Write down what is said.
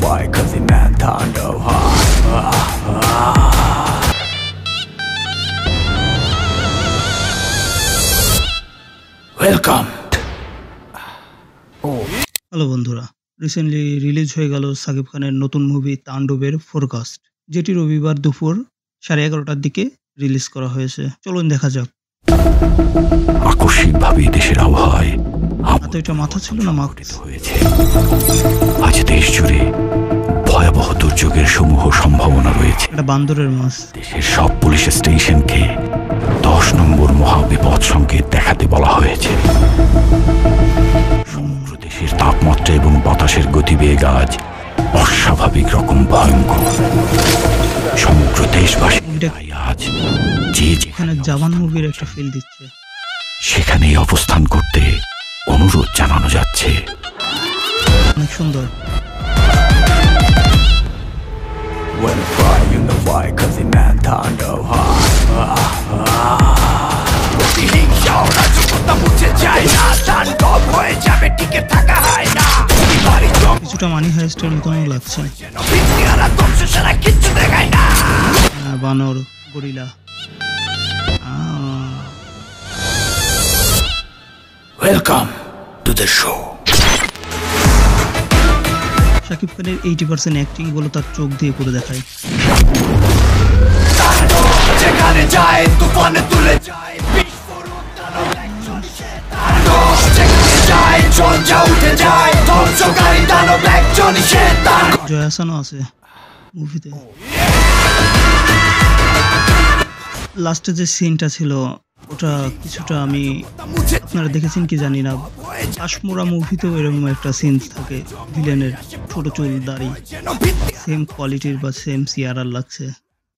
why, 'cause he man thunder Welcome. Hello বন্ধুরা, recently release হয়ে গেল সাকিব খানের নতুন মুভি তাণ্ডবের ফোরকাস্ট, যেটি রবিবার দুপুর 11:30টার দিকে রিলিজ করা হয়েছে। চলুন দেখা যাক। আকস্মিকভাবে দেশের আবহাওয়ায় হাতে এটা মাথা ছিল না মাকড়িত হয়েছে। আজ দেশ জুড়ে ভয়াবহ দুর্যোগের সমূহ সম্ভাবনা রয়েছে। এটা বান্দরের মাছ। দেশের সব পুলিশ স্টেশনকে 10 নম্বর মহাবিপদ সংকেত দেখাতে বলা হয়েছে। সমগ্র দেশের তাপমাত্রা এবং বাতাসের গতিবেগ আজ অস্বাভাবিক রকম ভয়ঙ্কর। সমগ্র দেশবাসী আজ যে যেখানে জওয়ান মুভির একটা ফিল দিচ্ছে, সেখানেই অবস্থান করতে অনুরোধ জানানো যাচ্ছে। অনেক সুন্দর। When I fly in the white, 'cause he man thunder কিছুটা মানি হাইস্টের মতনও লাগছে। বানর, gorilla. Welcome to the show. Shakib খানের 80% অ্যাক্টিং গুলো তার চোখ দিয়ে করে দেখায়। যেখানে যায় তুফানে তুলে যায় বিস্ফোরণ দানব একজন শয়তান যেখানে যায় ঝঞ্ঝা উঠে যায় ধ্বংসকারী দানব একজন শয়তান। জয়া আহসানও আছে মুভিতে। লাস্টে যে সিনটা ছিল ওটা কিছুটা আপনারা দেখেছেন কি জানি না, আশমোরা মুভিতেও এরকম একটা সিন থাকে, ভিলেনের ছোট চুল দাড়ি, সেম কোয়ালিটির বা সেম সিআরআর লাগছে।